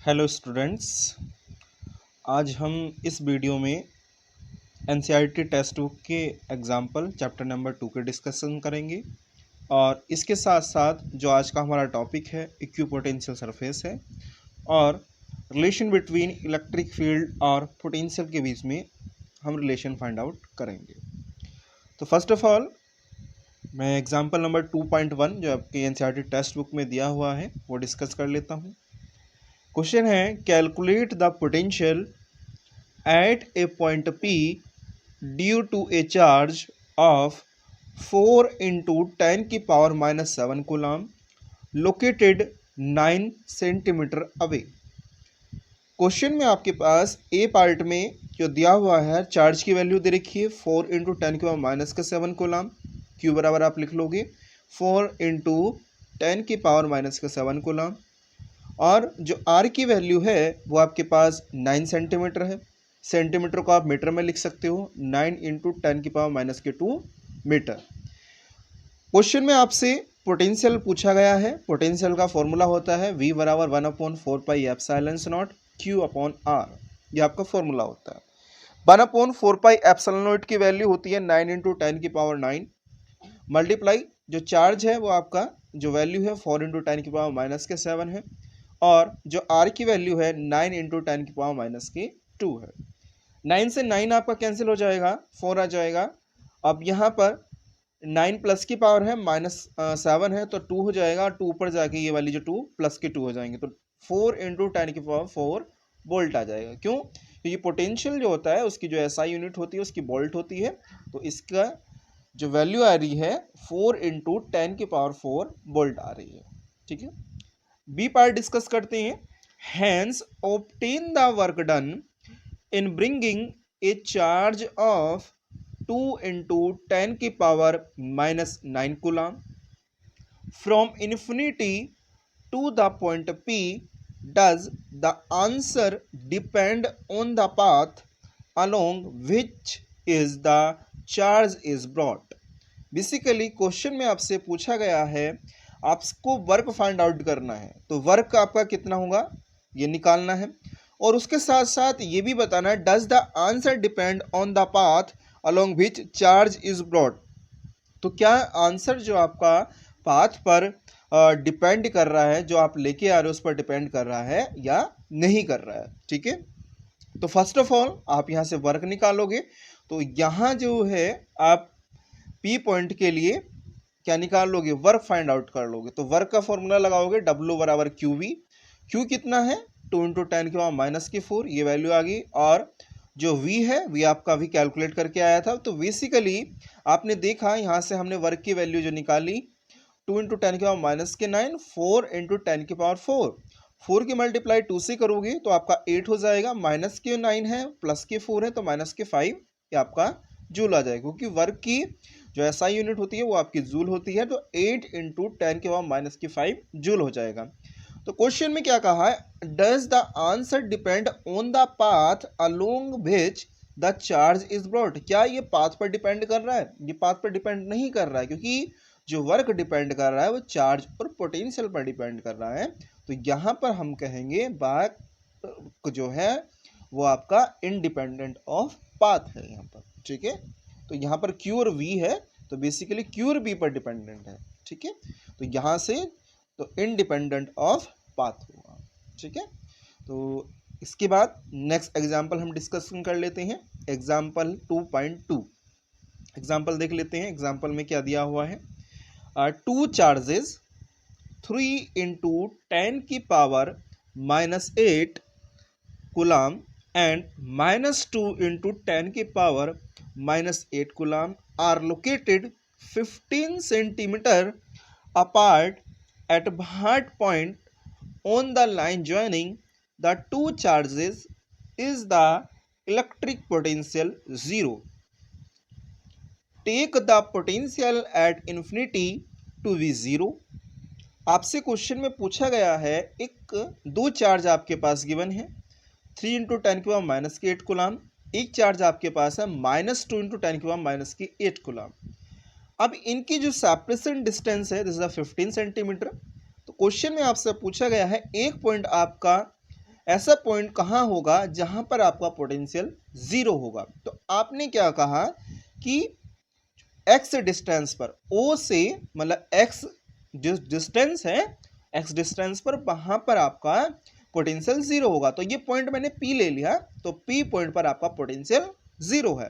Hello students, आज हम इस वीडियो में एनसीईआरटी टेक्स्ट बुक के एग्जाम्पल चैप्टर नंबर 2 के डिस्कशन करेंगे और इसके साथ साथ जो आज का हमारा टॉपिक है इक्विपोटेंशियल सरफेस है और रिलेशन बिटवीन इलेक्ट्रिक फील्ड और पोटेंशियल के बीच में हम रिलेशन फाइंड आउट करेंगे। तो फर्स्ट ऑफ ऑल मैं एग्जाम्पल नंबर 2.1 जो आपके एनसीईआरटी टेक्स्ट बुक में दिया हुआ है वो डिस्कस कर लेता हूँ। क्वेश्चन है calculate the potential at a point P due to a charge of 4 into 10 की power -7 coulomb located 9 centimetre away. Question में आपके पास ए पार्ट में जो दिया हुआ है चार्ज की वैल्यू दे रखी है 4 into 10 की पावर -7 कूलम, क्यू बराबर आप लिख लोगे 4 into 10 की पावर -7 कूलम, और जो आर की वैल्यू है वो आपके पास 9 सेंटीमीटर है। सेंटीमीटर को आप मीटर में लिख सकते हो, 9 into 10 की पावर -2 मीटर। क्वेश्चन में आपसे पोटेंशियल पूछा गया है। पोटेंशियल का फॉर्मूला होता है V बराबर 1/4πε0 Q/R, ये आपका फॉर्मूला होता है। 1/4πε0 की वैल्यू होती है 9 into 10 की पावर 9 मल्टीप्लाई जो चार्ज है वो आपका जो वैल्यू है 4 into 10 की पावर -7 है, और जो R की वैल्यू है 9 into 10 की पावर -2 है। 9 से 9 आपका कैंसिल हो जाएगा, 4 आ जाएगा। अब यहाँ पर 9 प्लस की पावर है -7 है तो 2 हो जाएगा, 2 ऊपर जाके ये वाली जो 2 प्लस के 2 हो जाएंगे तो 4 into 10 की पावर 4 वोल्ट आ जाएगा। क्यों? क्योंकि पोटेंशियल जो होता है उसकी जो एसआई यूनिट होती है उसकी वोल्ट होती है, तो इसका जो वैल्यू आ रही है 4 into 10 की पावर 4 वोल्ट आ रही है। ठीक है, बी पार्ट डिस्कस करते हैं। Hence obtain the work done in bringing a charge of 2 into 10 की power -9 coulomb from infinity to the point P, does the answer depend on the path along which is the charge is brought? Basically question में आपसे पूछा गया है आपको work find out करना है, तो वर्क आपका कितना होगा ये निकालना है, और उसके साथ साथ ये भी बताना है does the answer depend on the path along which charge is brought. तो क्या आंसर जो आपका पाथ पर डिपेंड कर रहा है, जो आप लेके आ रहे हो उस पर डिपेंड कर रहा है या नहीं कर रहा है। ठीक है, तो फर्स्ट ऑफ ऑल आप यहाँ से वर्क निकालोगे, तो यहाँ जो है आप पी पॉइंट के लिए क्या निकाल लोगे, वर्क फाइंड आउट कर लोगे। तो वर्क का फॉर्मूला लगाओगे W बराबर QV, Q कितना है 2 into 10 की पावर -4, ये वैल्यू आ गई, और जो V है V आपका भी कैलकुलेट करके आया था। तो बेसिकली आपने देखा यहाँ से हमने वर्क की वैल्यू जो निकाली 2 into 10 की पावर -9, 4 into 10 की पावर 4 की मल्टीप्लाई 2 से करोगे तो आपका 8 हो जाएगा, -9 है प्लस के 4 है तो -5 ये आपका जूल आ जाएगा, क्योंकि वर्क की जो एसआई यूनिट होती है वो आपकी जूल होती है, तो 8 into 10 की पावर -5 जूल हो जाएगा। तो क्वेश्चन में क्या कहा है, does the answer depend on the path along which the charge is brought. क्या ये पाथ पर डिपेंड कर रहा है? ये पाथ पर डिपेंड नहीं कर रहा है, क्योंकि जो वर्क डिपेंड कर रहा है वो चार्ज और पोटेंशियल पर डिपेंड कर रहा है। तो यहाँ पर हम कहेंगे बात जो है वो आपका इंडिपेंडेंट ऑफ पाथ है यहाँ पर। ठीक है, तो यहाँ पर Q और V है, तो बेसिकली Q और V पर डिपेंडेंट है। ठीक है, तो यहाँ से तो इंडिपेंडेंट ऑफ पाथ होगा। ठीक है, तो इसके बाद नेक्स्ट एग्जांपल हम डिस्कशन कर लेते हैं, एग्जांपल 2.2। एग्जांपल देख लेते हैं। एग्जांपल में क्या दिया हुआ है, 2 चार्जेस 3 into 10 की पावर -8 कूलम एंड -2 into 10 की power -8 coulomb are located 15 centimetre apart at one point on the line joining the two charges is the electric potential 0. Take the potential at infinity to be 0. आपसे question में पूछा गया है एक दो charge आपके पास गिवन है 3 into 10 की पावर -8 कूलम, एक चार्ज आपके पास है -2 into 10 की पावर -8 कूलम। अब इनकी जो सेपरेशन डिस्टेंस है दिस इज 15 सेंटीमीटर। तो क्वेश्चन में आपसे पूछा गया है एक पॉइंट आपका ऐसा पॉइंट कहाँ होगा जहां पर आपका पोटेंशियल जीरो होगा। तो आपने क्या कहा कि एक्स डिस्टेंस पर, ओ से मतलब एक्स डिस्टेंस है, एक्स डिस्टेंस पर वहां पर आपका पोटेंशियल जीरो होगा। तो ये पॉइंट मैंने पी ले लिया, तो पी पॉइंट पर आपका पोटेंशियल जीरो है।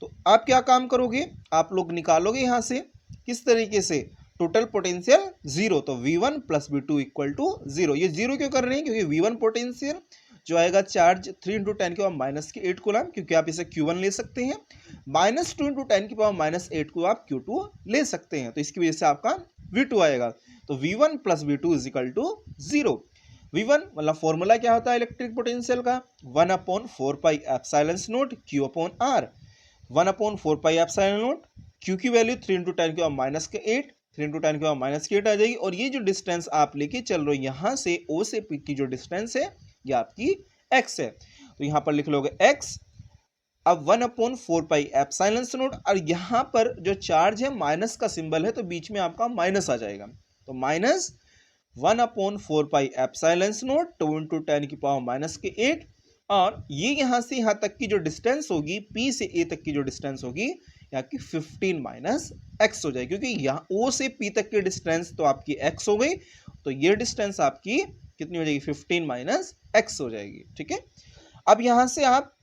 तो आप क्या काम करोगे, आप लोग निकालोगे यहां से किस तरीके से, टोटल पोटेंशियल जीरो, तो V1 plus V2 equal to zero. ये जीरो क्यों कर रहे हैं, क्योंकि V1 पोटेंशियल जो आएगा चार्ज 3 इंटू 10 की पावर माइनस के 8 कूलम, क्योंकि आप इसे Q1 ले सकते हैं, माइनस 2 इंटू 10 की पावर माइनस 8 को आप Q2 ले सकते हैं, तो इसकी वजह से आपका V2 आएगा। तो V1 plus V2 is equal to zero. V1 मतलब फॉर्मूला क्या होता है इलेक्ट्रिक पोटेंशियल का, 1/4 pi epsilon not Q upon R। 1/4 pi epsilon not, Q की वैल्यू 3 इंटू 10 की पावर माइनस के 8, 3 इंटू 10 की पावर माइनस के 8 आ जाएगी। और ये जो डिस्टेंस आप लेके चल रहे हो यहाँ से O से P की जो डिस्टेंस है ये आपकी x है, तो यहां पर लिख लोगे x। अब 1/4 पाई एप्सिलॉन नॉट, और यहां पर जो चार्ज है माइनस का सिंबल है, तो बीच में आपका माइनस आ जाएगा, तो minus 1/4 pi epsilon not 2 into 10 की पावर माइनस के 8, और ये यहां से यहां तक की जो डिस्टेंस होगी P से A तक की जो डिस्टेंस होगी यहाँ की 15 माइनस x हो जाएगी, क्योंकि यहाँ O से P तक की डिस्टेंस तो आपकी x हो गई, तो ये डिस्टेंस आपकी कितनी हो जाएगी, 15 माइनस x हो जाएगी। ठीक है, अब यहां से आप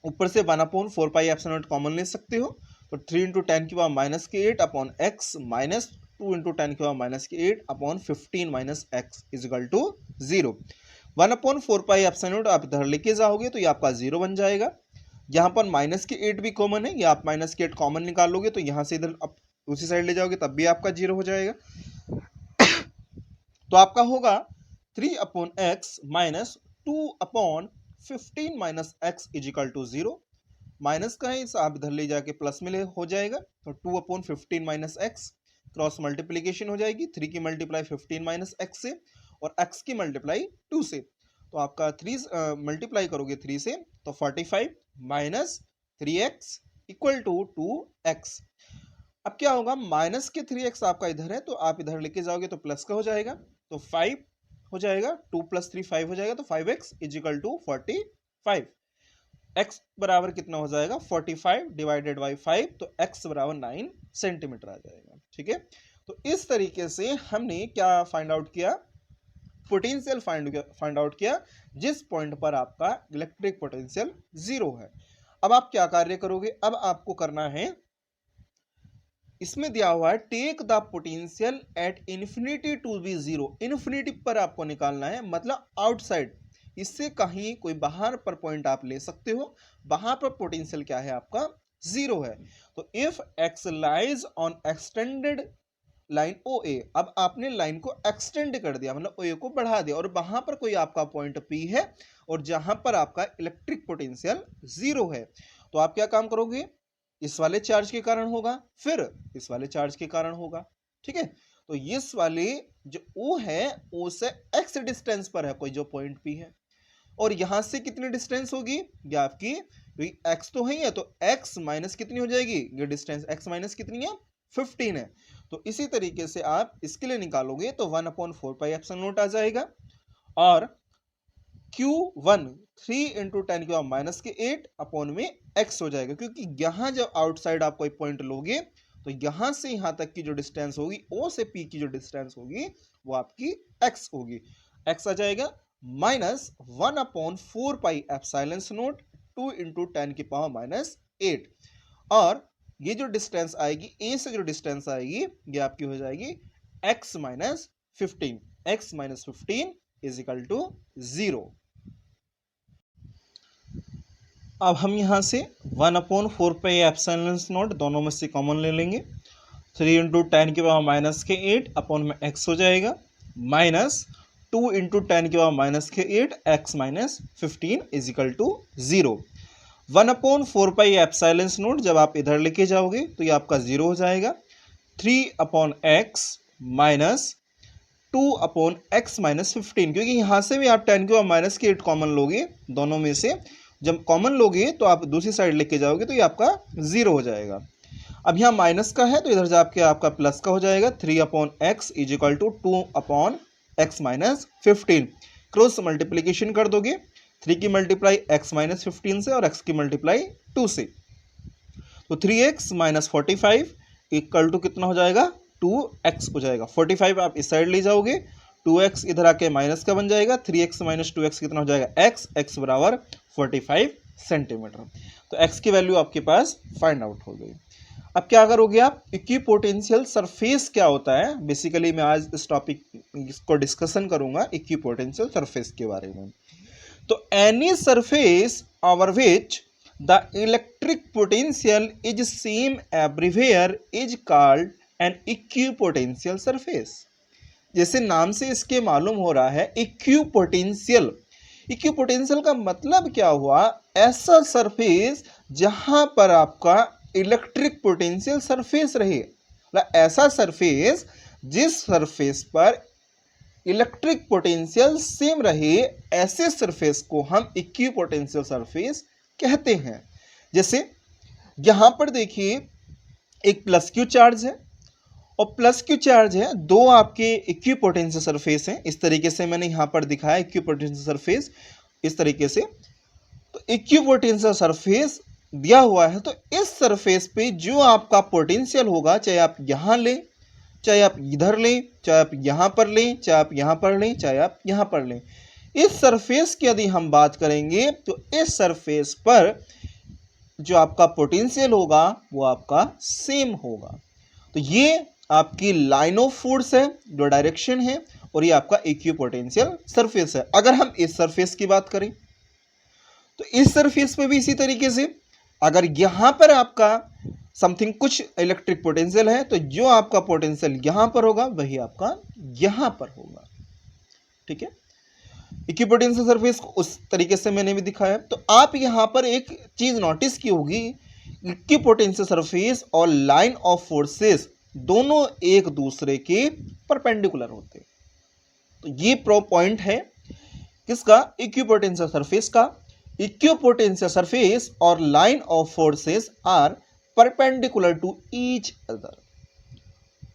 ऊपर से 1/4 पाई एप्सिलॉन नॉट कॉमन ले सकते हो, तो 3 इंटू 10 की पावर माइनस के 8 अपॉन x माइनस 2 इंटू 10 की पावर माइनस के 8 upon 15 minus x is equal to zero. 1/4 pi epsilon naught आप इधर लेके जाओगे तो ये आपका जीरो बन जाएगा। यहाँ पर माइनस के 8 भी कॉमन है, या आप माइनस के 8 कॉमन निकालोगे तो यहाँ से इधर उसी साइड ले जाओगे तब भी आपका जीरो हो जाएगा। तो आपका होगा 3/x minus 2/15 minus x is equal to zero. Minus का है इस आप इधर ले जाके प्लस में हो जाएगा, तो 2/15 माइनस x क्रॉस मल्टीप्लीकेशन हो जाएगी, 3 की मल्टीप्लाई 15 माइनस x से और x की मल्टीप्लाई 2 से, तो आपका 3 मल्टीप्लाई करोगे 3 से तो 45 minus 3x equal to 2x। अब क्या होगा, माइनस के 3x आपका इधर है तो आप इधर लेके जाओगे तो प्लस का हो जाएगा, तो 5 हो जाएगा, 2 प्लस 3 5 हो जाएगा, तो 5x is equal to 45। x बराबर कितना हो जाएगा 45 डिवाइडेड बाई 5, तो x बराबर 9 सेंटीमीटर आ जाएगा। ठीक है, तो इस तरीके से हमने क्या फाइंड आउट किया, पोटेंशियल फाइंड आउट किया जिस पॉइंट पर आपका इलेक्ट्रिक पोटेंशियल जीरो है। अब आप क्या कार्य करोगे, अब आपको करना है, इसमें दिया हुआ है take the potential at infinity to be zero, infinity पर आपको निकालना है, मतलब आउटसाइड, इससे कहीं कोई बाहर पर पॉइंट आप ले सकते हो, वहां पर पोटेंशियल क्या है आपका जीरो है। तो if X lies on extended line O A, अब आपने लाइन को एक्सटेंड कर दिया, मतलब ओ ए को बढ़ा दिया, और वहां पर कोई आपका पॉइंट पी है और जहां पर आपका इलेक्ट्रिक पोटेंशियल जीरो है, तो आप क्या काम करोगे, इस वाले चार्ज के कारण होगा, फिर इस वाले चार्ज के कारण होगा। ठीक है, तो इस वाले जो O है, O से x डिस्टेंस पर है कोई जो पॉइंट P है, और यहां से कितनी डिस्टेंस होगी, ये आपकी x तो है ही है, तो x माइनस कितनी हो जाएगी, ये डिस्टेंस x माइनस कितनी है 15 है। तो इसी तरीके से आप इसके लिए निकालोगे तो 1/4 पाई एप्सिलॉन नॉट आ जाएगा, और Q1 3 इंटू 10 की पावर माइनस के 8 अपॉन में x हो जाएगा, क्योंकि यहां जब आउटसाइड आप कोई पॉइंट लोगे तो यहां से यहां तक की जो डिस्टेंस होगी O से P की जो डिस्टेंस होगी वो आपकी x होगी, x आ जाएगा minus 1/4 pi epsilon not 2 into 10 की पावर माइनस 8, और ये जो डिस्टेंस आएगी A से जो डिस्टेंस आएगी ये आपकी हो जाएगी x minus 15, x minus 15 is equal to zero. अब हम यहां से 1/4 पाई एप्सिलॉन नॉट दोनों में से कॉमन ले लेंगे, 3 इंटू 10 की पावर माइनस के 8 अपॉन में x हो जाएगा, माइनस 2 इंटू 10 की पावर माइनस के 8 x minus 15 is equal to zero. 1/4 pi epsilon naught जब आप इधर लेके जाओगे तो ये आपका जीरो हो जाएगा, 3/x माइनस 2/x माइनस 15, क्योंकि यहां से भी आप 10 की पावर माइनस के 8 कॉमन लोगे, दोनों में से जब कॉमन लोगे तो आप दूसरी साइड लेके जाओगे तो ये आपका जीरो हो जाएगा। अब यहाँ माइनस का है तो इधर जाके आपका प्लस का हो जाएगा, 3/x is equal to 2/x minus 15, cross multiplication कर दोगे, 3 की मल्टीप्लाई x माइनस 15 से और x की मल्टीप्लाई 2 से, तो 3x माइनस 45 इक्वल टू कितना हो जाएगा, 2x हो जाएगा। 45 आप इस साइड ले जाओगे, 2x इधर आके माइनस का बन जाएगा, 3x माइनस 2x कितना हो जाएगा, x बराबर 45 सेंटीमीटर। तो x की वैल्यू आपके पास फाइंड आउट हो गई। अब क्या करोगे आप, इक्विपोटेंशियल सरफेस क्या होता है, बेसिकली मैं आज इस टॉपिक को डिस्कशन करूंगा इक्विपोटेंशियल सरफेस के बारे में। तो any surface over which the electric potential is same everywhere is called an equipotential surface. जैसे नाम से इसके मालूम हो रहा है इक्विपोटेंशियल, इक्विपोटेंशियल का मतलब क्या हुआ, ऐसा सरफेस जहां पर आपका इलेक्ट्रिक पोटेंशियल सरफेस रहे, ऐसा सरफेस जिस सरफेस पर इलेक्ट्रिक पोटेंशियल सेम रहे, ऐसे सरफेस को हम इक्विपोटेंशियल सरफेस कहते हैं। जैसे यहां पर देखिए एक प्लस क्यू चार्ज है और प्लस क्यू चार्ज है, दो आपके इक्विपोटेंशियल सरफेस हैं, इस तरीके से मैंने यहां पर दिखाया इक्विपोटेंशियल सरफेस इस तरीके से। तो इक्विपोटेंशियल सरफेस दिया हुआ है, तो इस सरफेस पे जो आपका पोटेंशियल होगा, चाहे आप यहां लें, चाहे आप इधर लें, चाहे आप यहां पर लें, चाहे आप यहां पर लें, चाहे आप यहां पर लें, इस सरफेस की यदि हम बात करेंगे तो इस सरफेस पर जो आपका पोटेंशियल होगा वो आपका सेम होगा। तो ये आपकी लाइन ऑफ फोर्स है, जो डायरेक्शन है, और ये आपका इक्विपोटेंशियल सरफेस है। अगर हम इस सरफेस की बात करें तो इस सरफेस पे भी इसी तरीके से, अगर यहां पर आपका समथिंग कुछ इलेक्ट्रिक पोटेंशियल है तो जो आपका पोटेंशियल यहां पर होगा वही आपका यहां पर होगा। ठीक है, इक्विपोटेंशियल सरफेस को उस तरीके से मैंने भी दिखाया। तो आप यहां पर एक चीज नोटिस की होगी, इक्विपोटेंशियल सरफेस और लाइन ऑफ फोर्सेस दोनों एक दूसरे के परपेंडिकुलर होते हैं। तो ये प्रो पॉइंट है किसका, इक्विपोटेंशियल सरफेस का। इक्विपोटेंशियल सरफेस और line of forces are perpendicular to each other.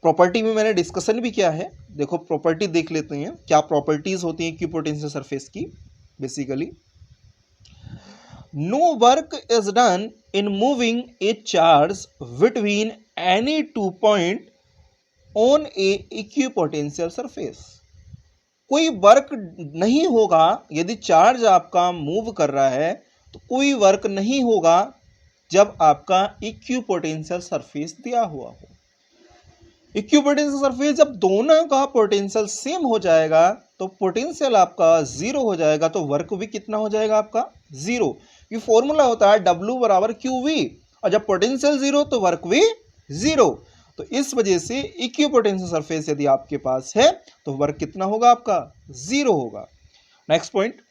Property में मैंने डिस्कशन भी किया है, देखो प्रॉपर्टी देख लेते हैं क्या प्रॉपर्टीज होती हैं इक्विपोटेंशियल सरफेस की। Basically no work is done in moving a charge between any two point on a equipotential surface. कोई वर्क नहीं होगा यदि चार्ज आपका मूव कर रहा है, तो कोई वर्क नहीं होगा जब आपका इक्विपोटेंशियल सरफेस दिया हुआ हो। इक्विपोटेंशियल सरफेस जब दोनों का पोटेंशियल सेम हो जाएगा तो पोटेंशियल आपका जीरो हो जाएगा, तो वर्क भी कितना हो जाएगा आपका, जीरो। ये फॉर्मूला होता है W बराबर QV, और जब पोटेंशियल जीरो तो वर्क भी जीरो। तो इस वजह से इक्विपोटेंशियल सरफेस यदि आपके पास है तो वर्क कितना होगा आपका, जीरो होगा। Next point,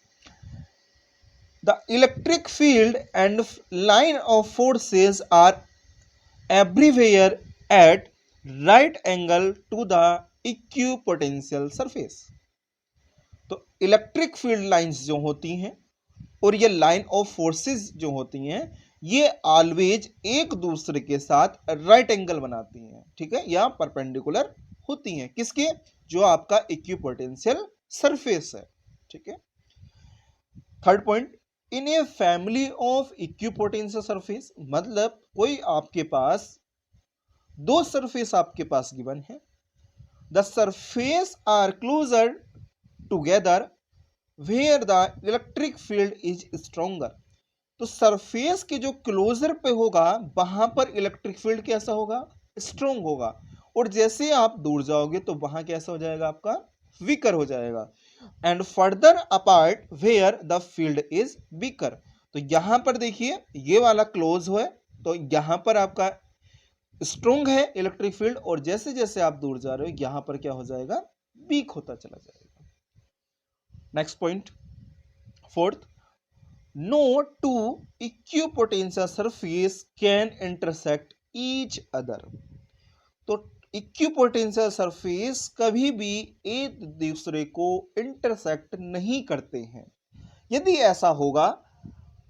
the electric field and line of forces are everywhere at right angle to the equipotential surface. तो इलेक्ट्रिक फील्ड लाइंस जो होती हैं और ये लाइन ऑफ फोर्सेस जो होती हैं, ये ऑलवेज एक दूसरे के साथ राइट एंगल बनाती हैं, ठीक है, या परपेंडिकुलर होती हैं किसके, जो आपका इक्विपोटेंशियल सरफेस है। ठीक है, third point, in a family of equipotential surface, मतलब कोई आपके पास दो सरफेस आपके पास गिवन है, the surface are closer together where the electric field is stronger. तो सरफेस के जो क्लोजर पे होगा वहां पर इलेक्ट्रिक फील्ड कैसा होगा, स्ट्रोंग होगा, और जैसे आप दूर जाओगे तो वहां कैसा हो जाएगा आपका, वीकर हो जाएगा। And further apart where the field is weaker. तो यहां पर देखिए ये वाला क्लोज है तो यहां पर आपका स्ट्रोंग है इलेक्ट्रिक फील्ड, और जैसे जैसे आप दूर जा रहे हो यहां पर क्या हो जाएगा, वीक होता चला जाएगा। Next point, fourth, no two equipotential surface can intersect each other। तो इक्विपोटेंशियल सरफेस कभी भी एक दूसरे को इंटरसेक्ट नहीं करते हैं। यदि ऐसा होगा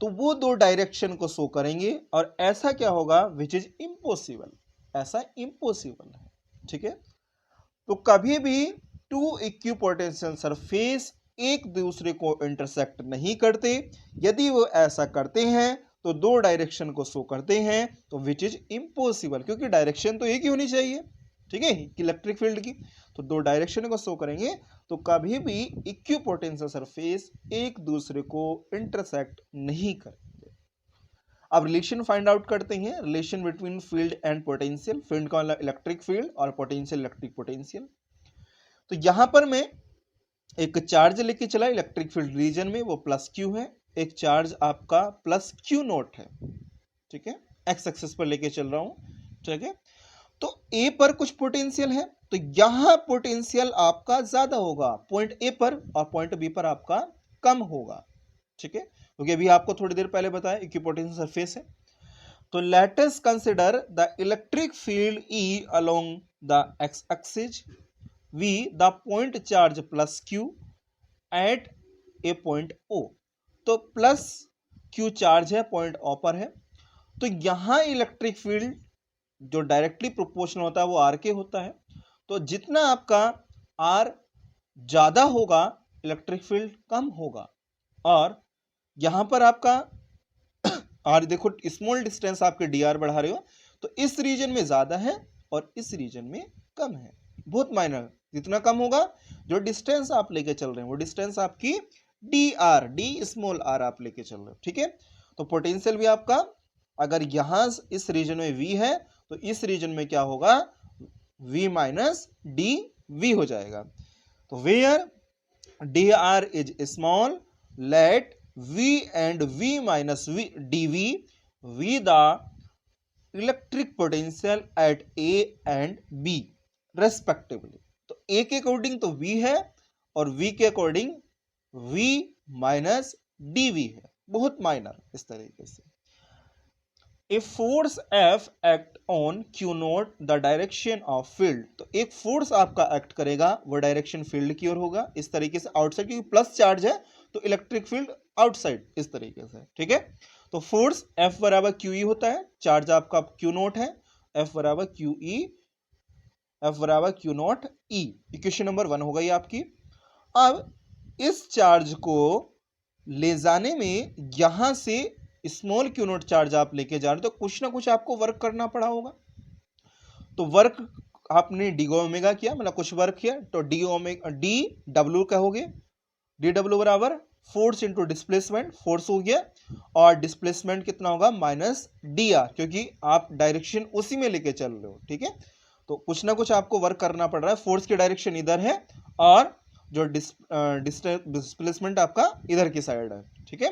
तो वो दो डायरेक्शन को शो करेंगे, और ऐसा क्या होगा, विच इज इम्पॉसिबल, ऐसा इम्पॉसिबल है। ठीक है, तो कभी भी टू इक्विपोटेंशियल सरफेस एक दूसरे को इंटरसेक्ट नहीं करते। यदि वो ऐसा करते हैं तो दो डायरेक्शन को शो करते हैं, तो विच इज इम्पॉसिबल, क्योंकि डायरेक्शन तो एक ही होनी चाहिए, ठीक है, इलेक्ट्रिक फील्ड की। तो दो डायरेक्शन को शो करेंगे तो कभी भी इक्विपोटेंशियल सरफेस एक दूसरे को इंटरसेक्ट नहीं करेंगे। अब रिलेशन फाइंड आउट करते हैं, relation between field and potential. Field का इलेक्ट्रिक फील्ड और पोटेंशियल इलेक्ट्रिक पोटेंशियल। तो यहां पर मैं एक चार्ज लेके चला इलेक्ट्रिक फील्ड रीजन में, वो प्लस क्यू है। एक चार्ज आपका प्लस क्यू नोट है, ठीक है, एक्स एक्सिस पर लेके चल रहा हूं, ठीक है। तो ए पर कुछ पोटेंशियल है, तो यहां पोटेंशियल आपका ज्यादा होगा पॉइंट ए पर, और पॉइंट बी पर आपका कम होगा, ठीक है, क्योंकि अभी आपको थोड़ी देर पहले बताया इक्विपोटेंशियल सरफेस है। तो let us consider the electric field E along the x axis, V the point charge plus Q at a point O। तो प्लस Q चार्ज है, पॉइंट O पर है। तो यहां इलेक्ट्रिक फील्ड जो डायरेक्टली प्रोपोर्शनल होता है वो R के होता है। तो जितना आपका R ज्यादा होगा इलेक्ट्रिक फील्ड कम होगा, और यहां पर आपका R देखो स्मॉल डिस्टेंस आपके dr बढ़ा रहे हो, तो इस रीजन में ज्यादा है और इस रीजन में कम है, बहुत माइनर। जितना कम होगा, जो डिस्टेंस आप लेके चल रहे हैं वो डिस्टेंस आपकी डी स्मॉल आर आप लेके चल रहे हो, ठीक है। तो पोटेंशियल भी आपका अगर यहां इस रीजन में V है तो इस रीजन में क्या होगा, V माइनस डी वी हो जाएगा। तो where d r is small, let V and V minus d V the electric potential at A and B respectively. तो A के अकॉर्डिंग तो V है और V के अकॉर्डिंग V माइनस dV है, बहुत माइनर इस तरीके से। A force F act on Q note the direction of field. तो एक फोर्स आपका एक्ट करेगा, वो डायरेक्शन फील्ड की ओर होगा, इस तरीके से आउटसाइड, क्योंकि प्लस चार्ज है तो इलेक्ट्रिक फील्ड आउटसाइड, इस तरीके से, ठीक है। तो फोर्स F बराबर QE होता है, चार्ज आपका Q नोट है, F बराबर QE, F बराबर Q not E। Equation number 1 हो गई आपकी। अब इस चार्ज को ले जाने में यहां से स्मॉल Q नॉट चार्ज आप लेके जा रहे हो, तो कुछ ना कुछ आपको वर्क करना पड़ा होगा। तो वर्क आपने डी ओमेगा किया, मतलब कुछ वर्क किया, तो डी डब्ल्यू कहोगे, डी डब्ल्यू बराबर फोर्स इंटू डिस्प्लेसमेंट, फोर्स हो गया, और डिस्प्लेसमेंट कितना होगा, माइनस डी आर, क्योंकि आप डायरेक्शन उसी में लेके चल रहे हो, ठीक है। तो कुछ ना कुछ आपको वर्क करना पड़ रहा है, फोर्स की डायरेक्शन इधर है और जो डिस्प्लेसमेंट आपका इधर की साइड है, ठीक है।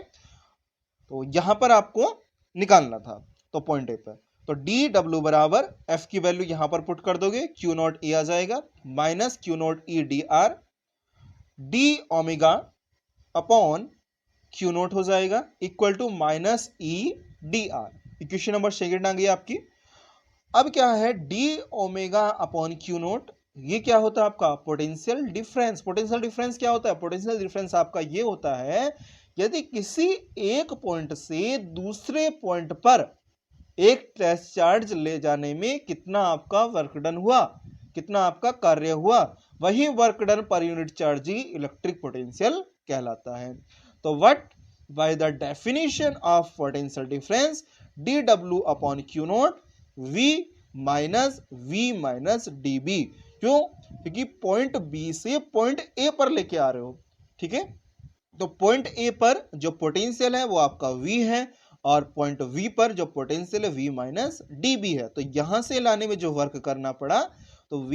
तो यहां पर आपको निकालना था, तो पॉइंट ए पर, तो डी डब्ल्यू बराबर एफ की वैल्यू यहां पर पुट कर दोगे, क्यू नॉट ए आ जाएगा, minus Q naught E D R, D omega upon Q naught हो जाएगा, equal to minus E D R. Equation number second आ गई आपकी। अब क्या है, D omega upon Q naught, ये क्या होता है आपका पोटेंशियल डिफरेंस। पोटेंशियल डिफरेंस क्या होता है, पोटेंशियल डिफरेंस आपका ये होता है, यदि किसी एक पॉइंट से दूसरे पॉइंट पर एक टेस्ट चार्ज ले जाने में कितना आपका वर्क डन हुआ, कितना आपका कार्य हुआ, वही वर्क डन पर यूनिट चार्ज ही इलेक्ट्रिक पोटेंशियल कहलाता है। तो what by the definition of potential difference, D W upon Q naught V minus V minus D B. क्यों, क्योंकि पॉइंट B से पॉइंट A पर लेके आ रहे हो, ठीक है। तो पॉइंट A पर जो पोटेंशियल है वो आपका V है, और पॉइंट V पर जो पोटेंशियल है V माइनस डी बी है। तो यहां से लाने में जो वर्क करना पड़ा, तो V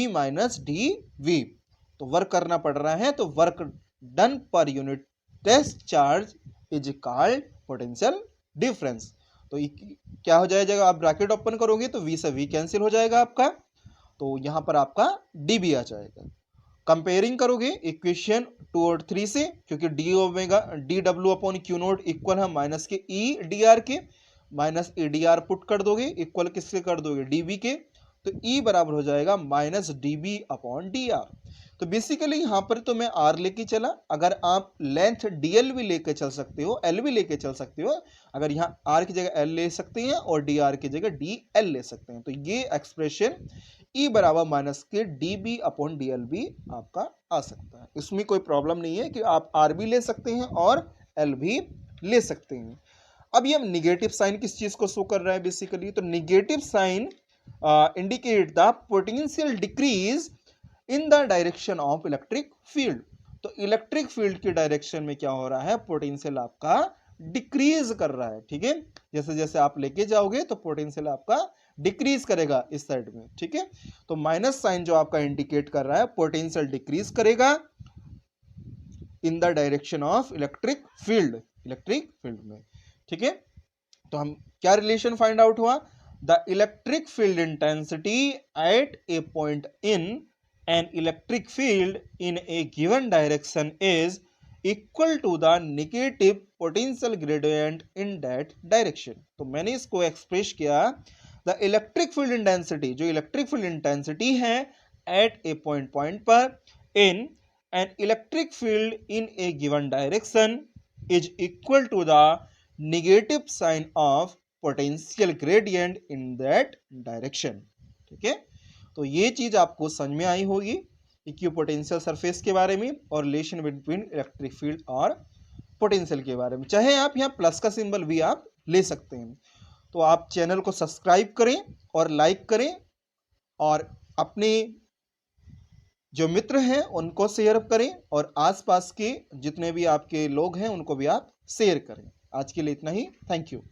माइनस डी वी, तो वर्क करना पड़ रहा है, तो वर्क डन पर unit test charge is called potential difference. तो क्या हो जाएगा, आप ब्रैकेट ओपन करोगे तो V से V कैंसिल हो जाएगा आपका, तो यहां पर आपका dB आ जाएगा। कंपेयरिंग करोगे इक्वेशन 2 और 3 से, क्योंकि D omega D W upon Q note equal है माइनस के ई डी आर के, minus E D are put कर दोगे, इक्वल किसके कर दोगे, dB के, तो E बराबर हो जाएगा minus dB upon D R. तो बेसिकली यहाँ पर तो मैं आर लेके चला, अगर आप लेंथ डीएल भी लेके चल सकते हो, एल भी लेके चल सकते हो, अगर यहाँ आर की जगह एल ले सकते हैं और डी आर की जगह डी एल ले सकते हैं, तो ये एक्सप्रेशन ई बराबर माइनस के d B upon d L भी आपका आ सकता है। इसमें कोई प्रॉब्लम नहीं है कि आप आर भी ले सकते हैं और एल भी ले सकते हैं। अब ये निगेटिव साइन किस चीज को शो कर रहा है बेसिकली, तो negative sign indicate the potential decrease in the direction of electric field. तो इलेक्ट्रिक फील्ड की डायरेक्शन में क्या हो रहा है, पोटेंशियल आपका डिक्रीज कर रहा है। ठीक है, जैसे जैसे आप लेके जाओगे तो पोटेंशियल आपका डिक्रीज करेगा इस साइड में। ठीक है, तो माइनस साइन जो आपका इंडिकेट कर रहा है पोटेंशियल डिक्रीज करेगा इन the direction of electric field में। ठीक है, तो हम क्या रिलेशन फाइंड आउट हुआ, the electric field intensity at a point in an electric field in a given direction is equal to the negative potential gradient in that direction। तो मैंने इसको एक्सप्रेस किया, द इलेक्ट्रिक फील्ड इंटेंसिटी, जो electric field intensity है at a point पर in an electric field in a given direction is equal to the negative sign of potential gradient in that direction. ठीक है, तो ये चीज आपको समझ में आई होगी इक्विपोटेंशियल सरफेस के बारे में और रिलेशन बिटवीन इलेक्ट्रिक फील्ड और पोटेंशियल के बारे में। चाहे आप यहाँ प्लस का सिंबल भी आप ले सकते हैं। तो आप चैनल को सब्सक्राइब करें और लाइक करें और अपने जो मित्र हैं उनको शेयर करें और आसपास के जितने भी आपके लोग हैं उनको भी आप शेयर करें। आज के लिए इतना ही, थैंक यू।